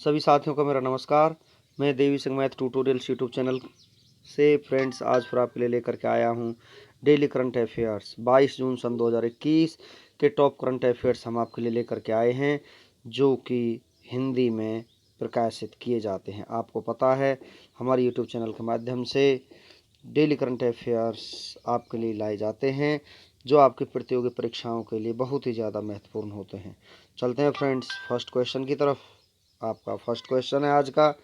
सभी साथियों को मेरा नमस्कार। मैं Devi Singh math tutorials YouTube channel से फ्रेंड्स आज फिर आपके लिए लेकर के आया हूँ डेली करंट अफेयर्स 22 जून सन 2021 के टॉप करंट अफेयर्स हम आपके लिए लेकर के आए हैं, जो कि हिंदी में प्रकाशित किए जाते हैं। आपको पता है हमारे यूट्यूब चैनल के माध्यम से डेली करंट अफेयर्स आपके लिए लाए जाते हैं, जो आपकी प्रतियोगी परीक्षाओं के लिए बहुत ही ज़्यादा महत्वपूर्ण होते हैं। चलते हैं फ्रेंड्स फर्स्ट क्वेश्चन की तरफ। आपका फर्स्ट क्वेश्चन है आज का,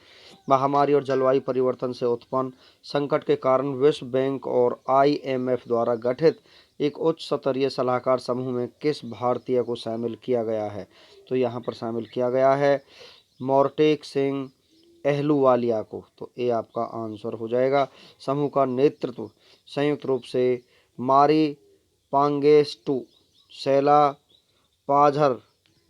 महामारी और जलवायु परिवर्तन से उत्पन्न संकट के कारण विश्व बैंक और IMF द्वारा गठित एक उच्च स्तरीय सलाहकार समूह में किस भारतीय को शामिल किया गया है? तो यहाँ पर शामिल किया गया है मोर्टेक सिंह अहलूवालिया को। तो ये आपका आंसर हो जाएगा। समूह का नेतृत्व संयुक्त रूप से मारी पांगेस्टू, शैला पाझर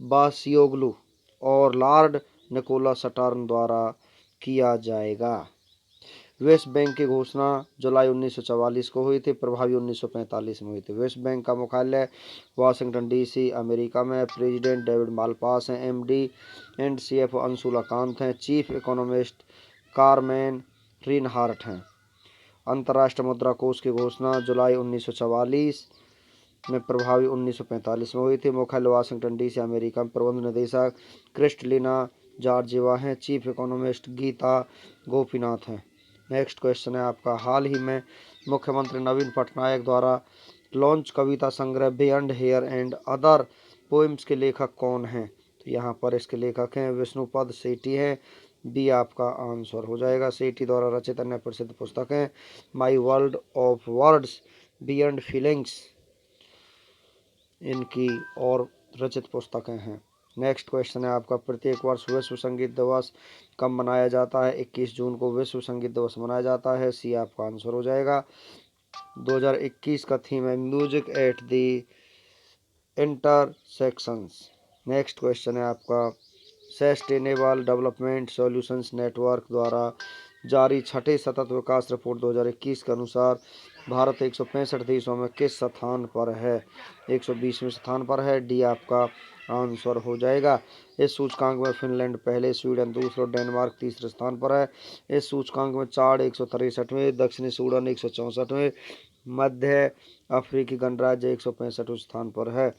बासियोग्लू और लॉर्ड निकोला सटार्न द्वारा किया जाएगा। विश्व बैंक की घोषणा जुलाई 1944 को हुई थी, प्रभावी 1945 में हुई थी। विश्व बैंक का मुख्यालय वाशिंगटन DC अमेरिका में। प्रेसिडेंट डेविड मालपास हैं। MD and CFO Anshula Kant हैं। चीफ इकोनॉमिस्ट कारमेन रिनहार्ट हैं। अंतर्राष्ट्रीय मुद्रा कोष की घोषणा जुलाई 1944 में, प्रभावी 1945 में हुई थी। मुख्यालय वाशिंगटन DC अमेरिका में। प्रबंध निदेशक क्रिस्टलिना जॉर्जिवा हैं। चीफ इकोनॉमिस्ट गीता गोपीनाथ हैं। नेक्स्ट क्वेश्चन है आपका, हाल ही में मुख्यमंत्री नवीन पटनायक द्वारा लॉन्च कविता संग्रह beyond here and other poems के लेखक कौन हैं? तो यहाँ पर इसके लेखक हैं विष्णुपद सेठी हैं। बी आपका आंसर हो जाएगा। सेठी द्वारा रचित अन्य प्रसिद्ध पुस्तक हैं my world of words, beyond feelings, इनकी और रचित पुस्तकें हैं। नेक्स्ट क्वेश्चन है आपका, प्रत्येक वर्ष विश्व संगीत दिवस कब मनाया जाता है? 21 जून को विश्व संगीत दिवस मनाया जाता है। सी आपका आंसर हो जाएगा। 2021 का थीम है music at the intersections. Next question है आपका, सस्टेनेबल डेवलपमेंट सॉल्यूशंस नेटवर्क द्वारा जारी छठे सतत विकास रिपोर्ट 2021 के अनुसार भारत 165 देशों में किस स्थान पर है? 120वें स्थान पर है। डी आपका आंसर हो जाएगा। इस सूचकांक में फिनलैंड पहले, स्वीडन दूसरे और डेनमार्क तीसरे स्थान पर है। इस सूचकांक में चाड 163वें, दक्षिणी सूडान 164वें, मध्य अफ्रीकी गणराज्य 165वें स्थान पर है।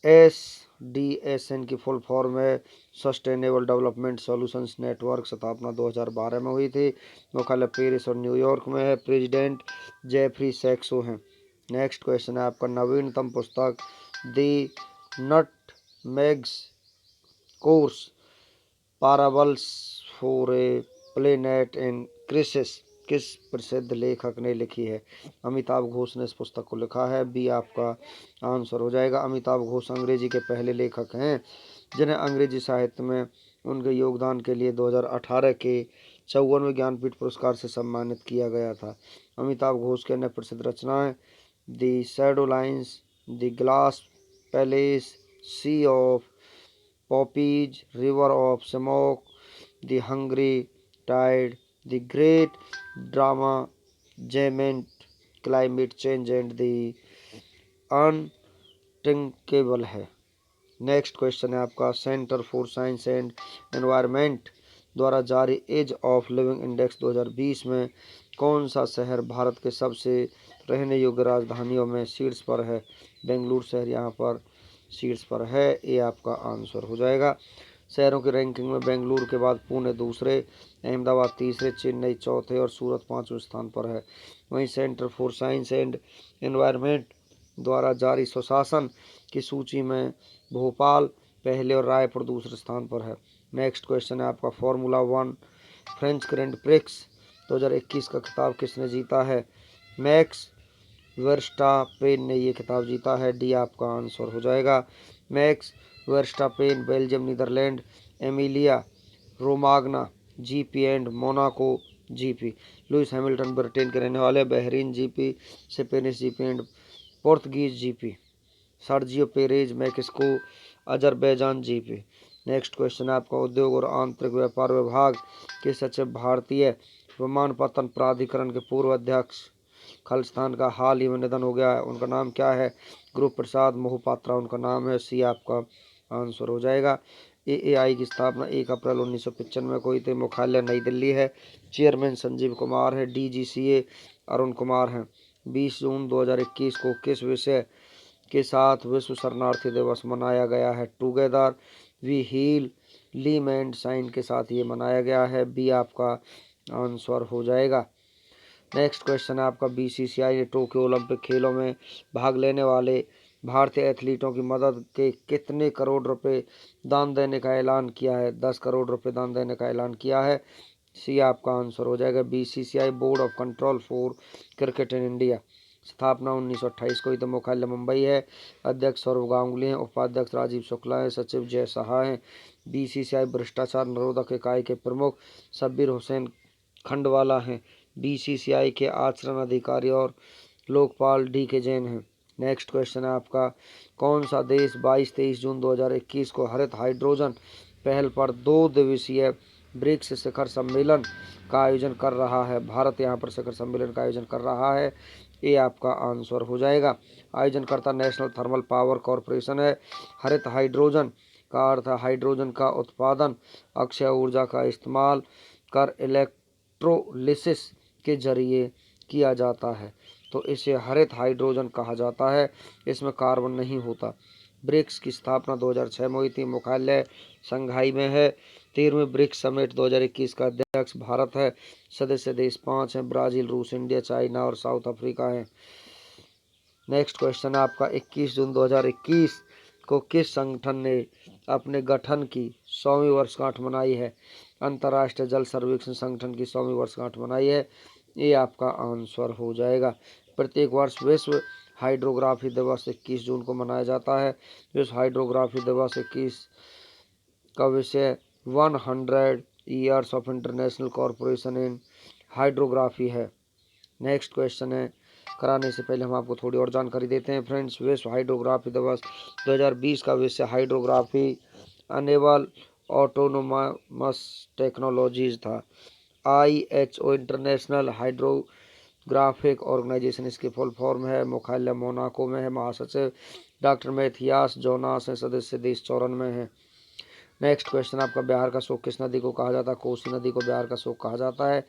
SDSN की फुल फॉर्म है सस्टेनेबल डेवलपमेंट सॉल्यूशंस नेटवर्क। स्थापना 2012 में हुई थी। मुख्यालय पेरिस और न्यूयॉर्क में है। प्रेसिडेंट जेफरी सैक्सो हैं। नेक्स्ट क्वेश्चन है आपका, नवीनतम पुस्तक the nutmeg's curse parables for a planet in crisis किस प्रसिद्ध लेखक ने लिखी है? अमिताभ घोष ने इस पुस्तक को लिखा है। बी आपका आंसर हो जाएगा। अमिताभ घोष अंग्रेजी के पहले लेखक हैं जिन्हें अंग्रेजी साहित्य में उनके योगदान के लिए 2018 के 54वें ज्ञानपीठ पुरस्कार से सम्मानित किया गया था। अमिताभ घोष के अन्य प्रसिद्ध रचनाएं the shadow lines, the glass palace, sea of poppies, river of smoke, the hungry tide, the great derangement, climate change and the unthinkable है। नेक्स्ट क्वेश्चन है आपका, centre for science and environment द्वारा जारी as of living index 2020 में कौन सा शहर भारत के सबसे रहने योग्य राजधानियों में शीर्ष पर है? बेंगलुरु शहर यहाँ पर शीर्ष पर है। ये आपका आंसर हो जाएगा। शहरों की रैंकिंग में बेंगलुरु के बाद पुणे दूसरे, अहमदाबाद तीसरे, चेन्नई चौथे और सूरत पाँचवें स्थान पर है। वहीं centre for science and environment द्वारा जारी सुशासन की सूची में भोपाल पहले और रायपुर दूसरे स्थान पर है। नेक्स्ट क्वेश्चन है आपका, फार्मूला 1 फ्रेंच ग्रैंड प्रिक्स 2021 का खिताब किसने जीता है? मैक्स वर्स्टापेन ने ये खिताब जीता है। डी आपका आंसर हो जाएगा। Max Verstappen Belgium, Netherlands, Emilia Romagna GP and Monaco GP। Lewis Hamilton Britain के रहने वाले, Bahrain GP, Spanish GP and Portuguese GP। Sergio Perez Mexico, Azerbaijan GP। Next question है आपका, उद्योग और आंतरिक व्यापार विभाग के सचिव भारतीय विमानपत्तन प्राधिकरण के पूर्व अध्यक्ष खालिस्तान का हाल ही में निधन हो गया है। उनका नाम क्या है? गुरु प्रसाद मोहपात्रा उनका नाम है। सी आपका आंसर हो जाएगा। AAI की स्थापना 1 अप्रैल 1995 में हुई थी। मुख्यालय नई दिल्ली है। चेयरमैन संजीव कुमार है। DGCA अरुण कुमार हैं। 20 जून 2021 को किस विषय के साथ विश्व शरणार्थी दिवस मनाया गया है? टुगेदर वी हील लीम एंड साइन के साथ ये मनाया गया है। बी आपका आंसर हो जाएगा। नेक्स्ट क्वेश्चन है आपका, BCCI ने टोक्यो ओलंपिक खेलों में भाग लेने वाले भारतीय एथलीटों की मदद के कितने करोड़ रुपए दान देने का ऐलान किया है? 10 करोड़ रुपए दान देने का ऐलान किया है। सी आपका आंसर हो जाएगा। BCCI board of control for cricket in India स्थापना 1928 को हुई तो मुख्यालय मुंबई है। अध्यक्ष सौरव गांगुली हैं। उपाध्यक्ष राजीव शुक्ला हैं। सचिव जय शाह हैं। BCCI भ्रष्टाचार निरोधक इकाई के प्रमुख शब्बीर हुसैन खंडवाला हैं। BCCI के आचरण अधिकारी और लोकपाल DK जैन हैं। नेक्स्ट क्वेश्चन है आपका, कौन सा देश 22-23 जून 2021 को हरित हाइड्रोजन पहल पर 2 दिवसीय ब्रिक्स शिखर सम्मेलन का आयोजन कर रहा है? भारत यहाँ पर शिखर सम्मेलन का आयोजन कर रहा है। ये आपका आंसर हो जाएगा। आयोजनकर्ता नेशनल थर्मल पावर कॉरपोरेशन है। हरित हाइड्रोजन का अर्थ है हाइड्रोजन का उत्पादन अक्षय ऊर्जा का इस्तेमाल कर इलेक्ट्रोलिसिस के जरिए किया जाता है, तो इसे हरित हाइड्रोजन कहा जाता है। इसमें कार्बन नहीं होता। ब्रिक्स की स्थापना 2006 में हुई थी। मुख्यालय शंघाई में है। 13वें ब्रिक्स समिट 2021 का अध्यक्ष भारत है। सदस्य देश 5 हैं, ब्राजील, रूस, इंडिया, चाइना और साउथ अफ्रीका है। नेक्स्ट क्वेश्चन आपका, 21 जून 2021 को किस संगठन ने अपने गठन की 100वीं वर्षगांठ मनाई है? अंतर्राष्ट्रीय जल सर्वेक्षण संगठन की 100वीं वर्षगांठ मनाई है। ये आपका आंसर हो जाएगा। प्रत्येक वर्ष विश्व हाइड्रोग्राफी दिवस 21 जून को मनाया जाता है। विश्व हाइड्रोग्राफी दिवस 21 का विषय 100 years of international corporation in hydrography है। नेक्स्ट क्वेश्चन है, कराने से पहले हम आपको थोड़ी और जानकारी देते हैं फ्रेंड्स। विश्व हाइड्रोग्राफी दिवस 2020 का विषय हाइड्रोग्राफी अनेबल ऑटोनोमस टेक्नोलॉजीज था। IHO इंटरनेशनल हाइड्रोग्राफिक ऑर्गेनाइजेशन इसकी फुल फॉर्म है। मुख्यालय मोनाको में है। महासचिव डॉक्टर मैथियास जोनास है। सदस्य देश 54 में है। नेक्स्ट क्वेश्चन आपका, बिहार का शोक किस नदी को कहा जाता है? कोसी नदी को बिहार का शोक कहा जाता है।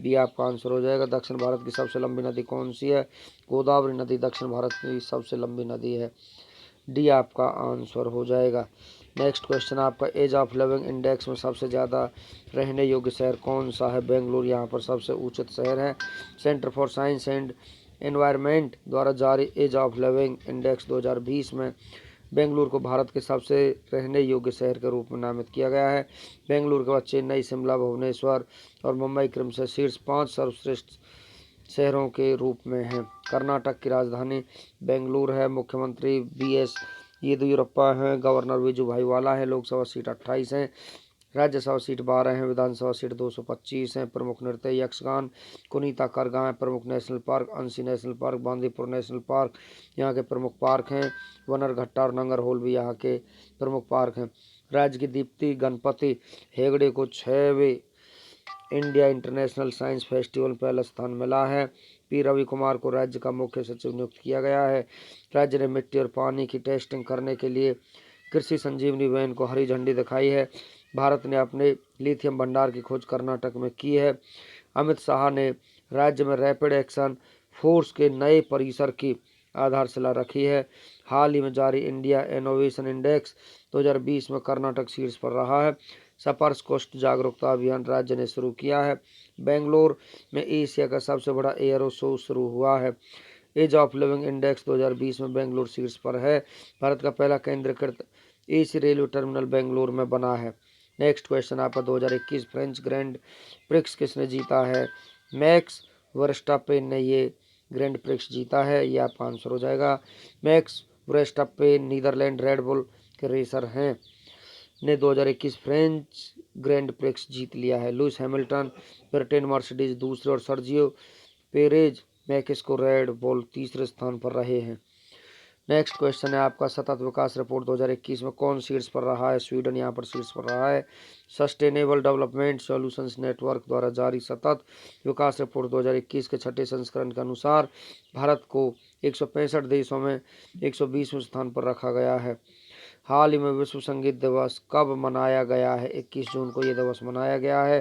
बी आपका आंसर हो जाएगा। दक्षिण भारत की सबसे लंबी नदी कौन सी है? गोदावरी नदी दक्षिण भारत की सबसे लंबी नदी है। डी आपका आंसर हो जाएगा। नेक्स्ट क्वेश्चन आपका, एज ऑफ लिविंग इंडेक्स में सबसे ज़्यादा रहने योग्य शहर कौन सा है? बेंगलुरु यहाँ पर सबसे उचित शहर है। Centre for science and environment द्वारा जारी एज ऑफ लिविंग इंडेक्स 2020 में बेंगलुरु को भारत के सबसे रहने योग्य शहर के रूप में नामित किया गया है। बेंगलुरु के बाद चेन्नई, शिमला, भुवनेश्वर और मुंबई क्रमशः शीर्ष 5 सर्वश्रेष्ठ शहरों के रूप में हैं। कर्नाटक की राजधानी बेंगलुरु है। मुख्यमंत्री BS येदियुरप्पा हैं। गवर्नर विजूभाई वाला है। लोकसभा सीट 28 हैं। राज्यसभा सीट 12 हैं। विधानसभा सीट 225 हैं। प्रमुख नृत्य यक्षगान कुनीता करगा है। प्रमुख नेशनल पार्क अंशी national park, Bandipur national park यहाँ के प्रमुख पार्क हैं। वनरघट्टा और नंगरहोल भी यहाँ के प्रमुख पार्क हैं। राज्य की दीप्ति गणपति हेगड़े को 6वें इंडिया इंटरनेशनल साइंस फेस्टिवल पहला स्थान मिला है। P रवि कुमार को राज्य का मुख्य सचिव नियुक्त किया गया है। राज्य ने मिट्टी और पानी की टेस्टिंग करने के लिए कृषि संजीवनी वैन को हरी झंडी दिखाई है। भारत ने अपने लिथियम भंडार की खोज कर्नाटक में की है। अमित शाह ने राज्य में रैपिड एक्शन फोर्स के नए परिसर की आधारशिला रखी है। हाल ही में जारी इंडिया इनोवेशन इंडेक्स 2020 में कर्नाटक शीर्ष पर रहा है। स्पर्श कुष्ठ जागरूकता अभियान राज्य ने शुरू किया है। बेंगलोर में एशिया का सबसे बड़ा एयरो शो शुरू हुआ है। एज ऑफ लिविंग इंडेक्स 2020 में बेंगलुरु शीर्ष पर है। भारत का पहला केंद्रीकृत एसी रेलवे टर्मिनल बेंगलुरु में बना है। नेक्स्ट क्वेश्चन आपका, 2021 फ्रेंच ग्रैंड प्रिक्स किसने जीता है? मैक्स वर्स्टापेन ने ये ग्रैंड प्रिक्स जीता है। ये आपका आंसर हो जाएगा। Max Verstappen Netherlands red bull के रेसर हैं ने 2021 फ्रेंच ग्रैंड प्रिक्स जीत लिया है। लुइस हैमिल्टन ब्रिटेन मर्सिडीज दूसरे और Sergio Perez Mexico red bull तीसरे स्थान पर रहे हैं। नेक्स्ट क्वेश्चन है आपका, सतत विकास रिपोर्ट 2021 में कौन शीर्ष पर रहा है? स्वीडन यहाँ पर शीर्ष पर रहा है। सस्टेनेबल डेवलपमेंट सॉल्यूशंस नेटवर्क द्वारा जारी सतत विकास रिपोर्ट 2021 के 6ठे संस्करण के अनुसार भारत को 165 देशों में 120वें स्थान पर रखा गया है। हाल ही में विश्व संगीत दिवस कब मनाया गया है? 21 जून को ये दिवस मनाया गया है।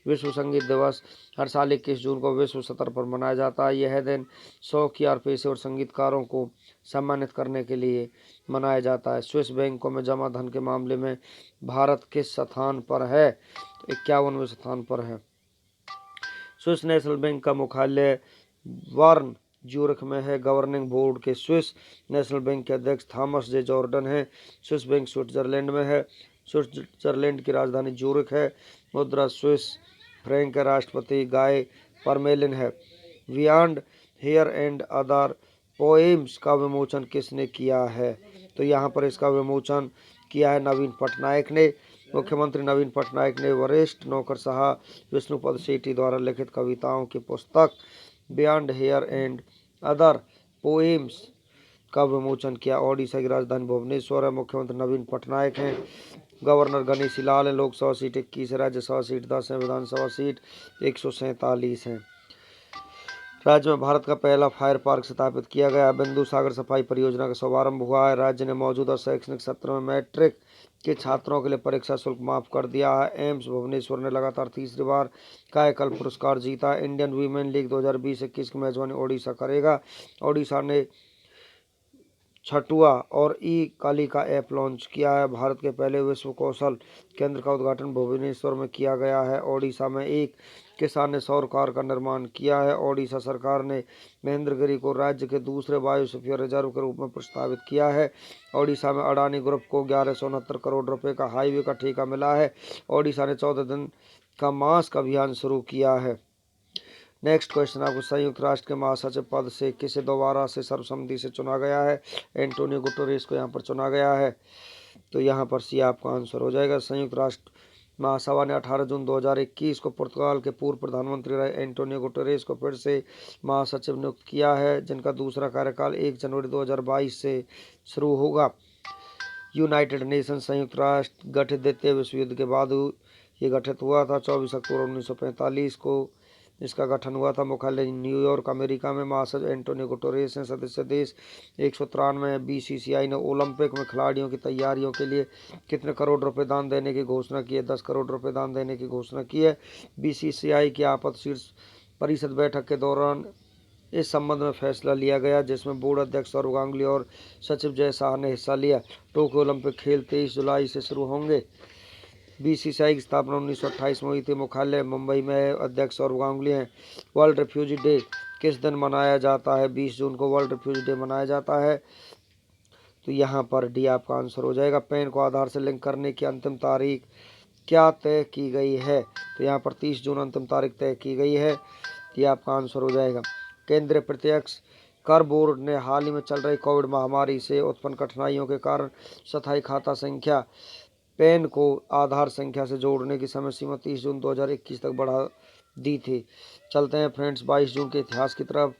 विश्व संगीत दिवस हर साल 21 जून को विश्व स्तर पर मनाया जाता है। यह दिन शौकिया और पेशेवर संगीतकारों को सम्मानित करने के लिए मनाया जाता है। स्विस बैंकों में जमा धन के मामले में भारत किस स्थान पर है? 51वें स्थान पर है। स्विस नेशनल बैंक का मुख्यालय बर्न ज्यूरिख में है। गवर्निंग बोर्ड के स्विस नेशनल बैंक के अध्यक्ष थॉमस जे जॉर्डन हैं। स्विस बैंक स्विट्जरलैंड में है। स्विट्जरलैंड की राजधानी ज्यूरिख है। मुद्रा स्विस फ्रैंक है। राष्ट्रपति गाय परमेलिन है। Beyond here and other poems का विमोचन किसने किया है? तो यहाँ पर इसका विमोचन किया है नवीन पटनायक ने। मुख्यमंत्री नवीन पटनायक ने वरिष्ठ नौकरशाह विष्णुपद सेठी द्वारा लिखित कविताओं की पुस्तक beyond here and other poems का विमोचन किया। ओडिशा की राजधानी भुवनेश्वर है। मुख्यमंत्री नवीन पटनायक हैं। गवर्नर गणेशी लाल है। लोकसभा सीट 21 है। राज्यसभा सीट 10 है। विधानसभा सीट 147 है। राज्य में भारत का पहला फायर पार्क स्थापित किया गया। बिंदु सागर सफाई परियोजना का शुभारंभ हुआ है। राज्य ने मौजूदा शैक्षणिक सत्र में मैट्रिक के छात्रों के लिए परीक्षा शुल्क माफ कर दिया है। एम्स भुवनेश्वर ने लगातार तीसरी बार कायाकल्प पुरस्कार जीता। इंडियन वीमेन लीग 2020-21 की मेजबानी ओडिशा करेगा। ओडिशा ने छठुआ और ई कालिका ऐप लॉन्च किया है। भारत के पहले विश्व कौशल केंद्र का उद्घाटन भुवनेश्वर में किया गया है। ओडिशा में एक किसान ने सौर कार का निर्माण किया है। ओडिशा सरकार ने महेंद्रगिरी को राज्य के दूसरे बायोस्फीयर रिजर्व के रूप में प्रस्तावित किया है। ओडिशा में अडानी ग्रुप को 1169 करोड़ रुपए का हाईवे का ठेका मिला है। ओडिशा ने 14 दिन का मास्क अभियान शुरू किया है। नेक्स्ट क्वेश्चन आपको संयुक्त राष्ट्र के महासचिव पद से किसे दोबारा से सर्वसम्मति से चुना गया है? एंटोनियो गुटेरेस को यहाँ पर चुना गया है। तो यहाँ पर सी आपका आंसर हो जाएगा। संयुक्त राष्ट्र महासभा ने 18 जून 2021 को पुर्तगाल के पूर्व प्रधानमंत्री रहे एंटोनियो गुटेरेस को फिर से महासचिव नियुक्त किया है, जिनका दूसरा कार्यकाल 1 जनवरी 2022 से शुरू होगा। यूनाइटेड नेशन संयुक्त राष्ट्र गठित द्वितीय विश्व युद्ध के बाद ये गठित हुआ था। 24 अक्टूबर 1945 को इसका गठन हुआ था। मुख्यालय न्यूयॉर्क अमेरिका में। महासचिव एंटोनियो गुटेरेस हैं। सदस्य देश 193 है। बीसीसीआई ने ओलंपिक में खिलाड़ियों की तैयारियों के लिए कितने करोड़ रुपए दान देने की घोषणा की है? 10 करोड़ रुपए दान देने की घोषणा की है। बीसीसीआई की आपात शीर्ष परिषद बैठक के दौरान इस संबंध में फैसला लिया गया, जिसमें बोर्ड अध्यक्ष सौरव गांगुली और सचिव जय शाह ने हिस्सा लिया। टोक्यो ओलंपिक खेल 23 जुलाई से शुरू होंगे। बीसीसीआई की स्थापना 1928 में हुई थी। मुख्यालय मुंबई में है। अध्यक्ष सौरव गांगुली हैं। वर्ल्ड रिफ्यूजी डे किस दिन मनाया जाता है? 20 जून को वर्ल्ड रिफ्यूजी डे मनाया जाता है। तो यहाँ पर डी आपका आंसर हो जाएगा। पैन को आधार से लिंक करने की अंतिम तारीख क्या तय की गई है? तो यहाँ पर 30 जून अंतिम तारीख तय की गई है। ये आपका आंसर हो जाएगा। केंद्रीय प्रत्यक्ष कर बोर्ड ने हाल ही में चल रही कोविड महामारी से उत्पन्न कठिनाइयों के कारण स्थायी खाता संख्या पैन को आधार संख्या से जोड़ने की समय सीमा 30 जून 2021 तक बढ़ा दी थी। चलते हैं फ्रेंड्स 22 जून के इतिहास की तरफ।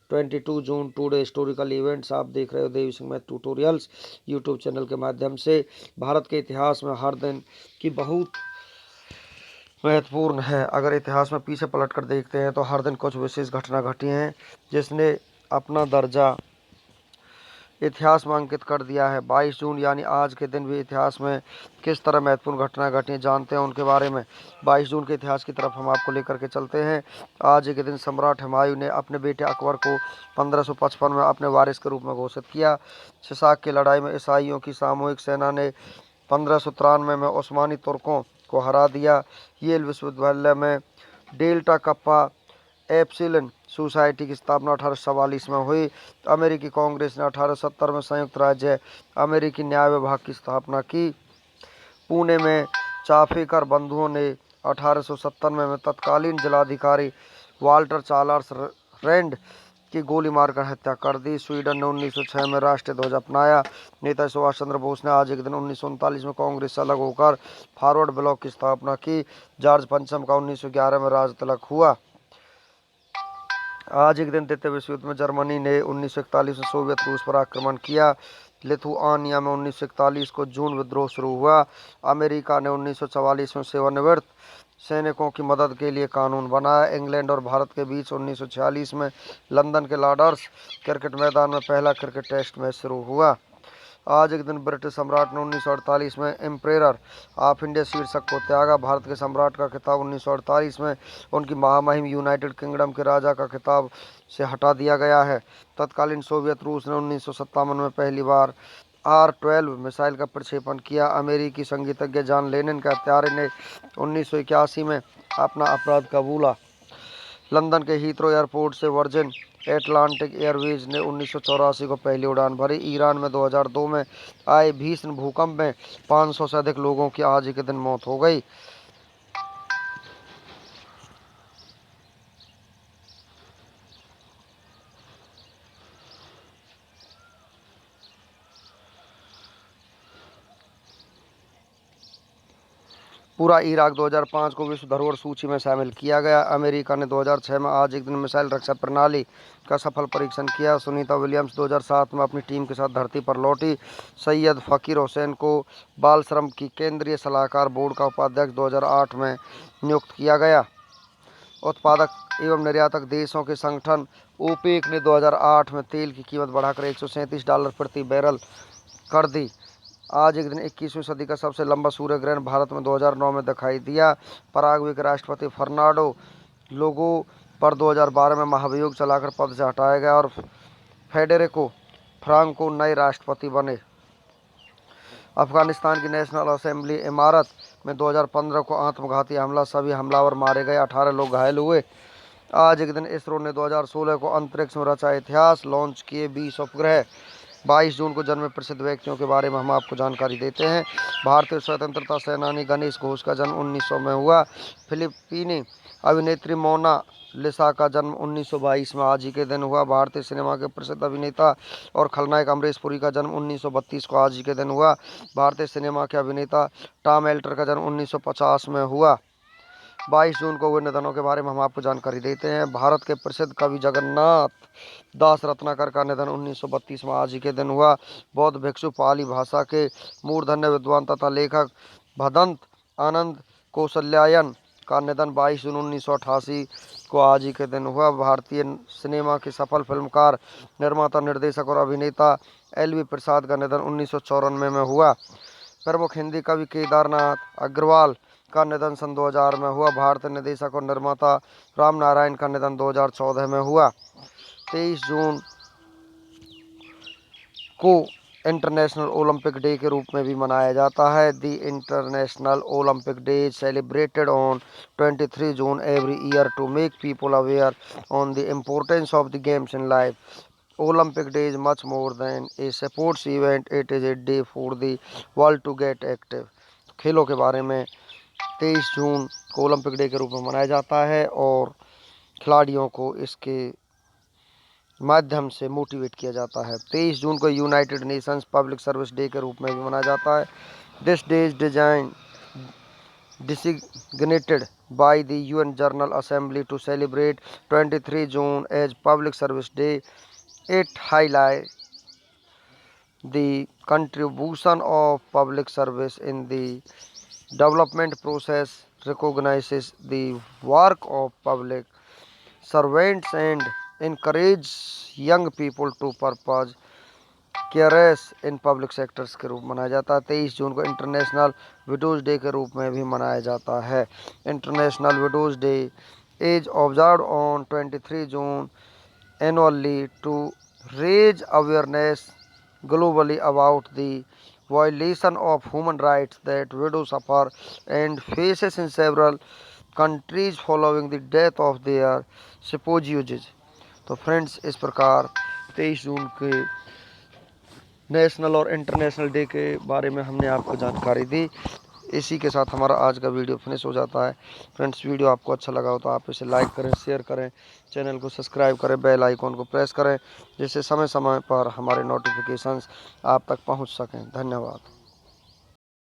22 जून टुडे हिस्टोरिकल इवेंट्स। आप देख रहे हो Devi Singh math tutorials YouTube channel के माध्यम से। भारत के इतिहास में हर दिन की बहुत महत्वपूर्ण है। अगर इतिहास में पीछे पलट कर देखते हैं तो हर दिन कुछ विशेष घटना घटी हैं जिसने अपना दर्जा इतिहास में अंकित कर दिया है। 22 जून यानी आज के दिन भी इतिहास में किस तरह महत्वपूर्ण घटनाएं घटी जानते हैं उनके बारे में। 22 जून के इतिहास की तरफ हम आपको लेकर के चलते हैं। आज के दिन सम्राट हुमायूं ने अपने बेटे अकबर को 1555 में अपने वारिस के रूप में घोषित किया। शिशाक की लड़ाई में ईसाइयों की सामूहिक सेना ने 1593 में उस्मानी तुर्कों को हरा दिया। येल विश्वविद्यालय में डेल्टा कप्पा एप्सिलॉन सोसाइटी की स्थापना 1844 में हुई। अमेरिकी कांग्रेस ने 1870 में संयुक्त राज्य अमेरिकी न्याय विभाग की स्थापना की। पुणे में चाफेकर बंधुओं ने 1897 में तत्कालीन जिलाधिकारी वाल्टर चार्ल्स रैंड की गोली मारकर हत्या कर दी। स्वीडन ने 1906 में राष्ट्रीय ध्वज अपनाया। नेता सुभाष चंद्र बोस ने आज एक दिन 1939 में कांग्रेस से अलग होकर फॉरवर्ड ब्लॉक की स्थापना की। जॉर्ज पंचम का 1911 में राज तिलक हुआ। आज एक दिन द्वितीय विश्व युद्ध में जर्मनी ने 1941 में सोवियत रूस पर आक्रमण किया। लिथुआनिया में 1941 को जून विद्रोह शुरू हुआ। अमेरिका ने 1944 में सेवानिवृत्त सैनिकों की मदद के लिए कानून बनाया। इंग्लैंड और भारत के बीच 1946 में लंदन के लॉर्ड्स क्रिकेट मैदान में पहला क्रिकेट टेस्ट मैच शुरू हुआ। आज एक दिन ब्रिटिश सम्राट ने 1948 में एम्परर ऑफ इंडिया शीर्षक को त्यागा। भारत के सम्राट का खिताब 1948 में उनकी महामहिम यूनाइटेड किंगडम के राजा का खिताब से हटा दिया गया है। तत्कालीन सोवियत रूस ने 1957 में पहली बार R-12 मिसाइल का प्रक्षेपण किया। अमेरिकी संगीतज्ञ जॉन लेनन के हत्यारे ने 1981 में अपना अपराध कबूला। लंदन के हीथ्रो एयरपोर्ट से वर्जिन एटलांटिक एयरवेज ने 1984 को पहली उड़ान भरी। ईरान में 2002 में आए भीषण भूकंप में 500 से अधिक लोगों की आज ही के दिन मौत हो गई। पूरा इराक 2005 को विश्व धरोहर सूची में शामिल किया गया। अमेरिका ने 2006 में आज एक दिन मिसाइल रक्षा प्रणाली का सफल परीक्षण किया। सुनीता विलियम्स 2007 में अपनी टीम के साथ धरती पर लौटी। सैयद फ़कीर हुसैन को बाल श्रम की केंद्रीय सलाहकार बोर्ड का उपाध्यक्ष 2008 में नियुक्त किया गया। उत्पादक एवं निर्यातक देशों के संगठन ओपेक ने 2008 में तेल की कीमत बढ़ाकर $137 प्रति बैरल कर दी। आज एक दिन 21वीं सदी का सबसे लंबा सूर्य ग्रहण भारत में 2009 में दिखाई दिया। पराग्वे के राष्ट्रपति फर्नांडो लोगो पर 2012 में महाभियोग चलाकर पद से हटाया गया और फेडेरिको फ्रांको नए राष्ट्रपति बने। अफगानिस्तान की नेशनल असेंबली इमारत में 2015 को आत्मघाती हमला, सभी हमलावर मारे गए, 18 लोग घायल हुए। आज एक दिन इसरो ने 2016 को अंतरिक्ष में रचा इतिहास, लॉन्च किए 20 उपग्रह। 22 जून को जन्मे प्रसिद्ध व्यक्तियों के बारे में हम आपको जानकारी देते हैं। भारतीय स्वतंत्रता सेनानी गणेश घोष का जन्म 1900 में हुआ। फिलिपीनी अभिनेत्री मोना लिसा का जन्म 1922 में आज ही के दिन हुआ। भारतीय सिनेमा के प्रसिद्ध अभिनेता और खलनायक अमरीश पुरी का जन्म 1932 को आज ही के दिन हुआ। भारतीय सिनेमा के अभिनेता टॉम एल्टर का जन्म 1950 में हुआ। 22 जून को हुए निधनों के बारे में हम आपको जानकारी देते हैं। भारत के प्रसिद्ध कवि जगन्नाथ दास रत्नाकर का निधन 1932 में आज ही के दिन हुआ। बौद्ध भिक्षु पाली भाषा के मूर्धन्य विद्वान तथा लेखक भदंत आनंद कौशल्यायन का निधन 22 जून 1988 को आज ही के दिन हुआ। भारतीय सिनेमा के सफल फिल्मकार, निर्माता, निर्देशक और अभिनेता LV प्रसाद का निधन 1994 में हुआ। प्रमुख हिंदी कवि केदारनाथ अग्रवाल का निधन सन 2000 में हुआ। भारतीय निर्देशक और निर्माता राम नारायण का निधन 2014 में हुआ। 23 जून को इंटरनेशनल ओलंपिक डे के रूप में भी मनाया जाता है। The international Olympic day is celebrated on 23 June every year to make people aware on the importance of the games in life. Olympic Day is much more than a sports event. It is a day for the world to get active. खेलों के बारे में 23 जून को Olympic day के रूप में मनाया जाता है और खिलाड़ियों को इसके माध्यम से मोटिवेट किया जाता है। 23 जून को United Nations public service day के रूप में भी मनाया जाता है। This day is designated by the UN General Assembly to celebrate 23 June as Public Service Day. It highlights the contribution of public service in the development process, recognizes the work of public servants and encourage young people to pursue careers in public sectors के रूप में मनाया जाता है। 23 जून को international widows day के रूप में भी मनाया जाता है। International widows day is observed on 23 June annually to raise awareness globally about the violation of human rights that widows suffer and faces in several countries following the death of their spouses। तो friends, इस प्रकार 23 जून के national और international day के बारे में हमने आपको जानकारी दी। इसी के साथ हमारा आज का वीडियो फिनिश हो जाता है। फ्रेंड्स, वीडियो आपको अच्छा लगा हो तो आप इसे लाइक करें, शेयर करें, चैनल को सब्सक्राइब करें, बेल आइकॉन को प्रेस करें, जिससे समय समय पर हमारे नोटिफिकेशंस आप तक पहुंच सकें। धन्यवाद।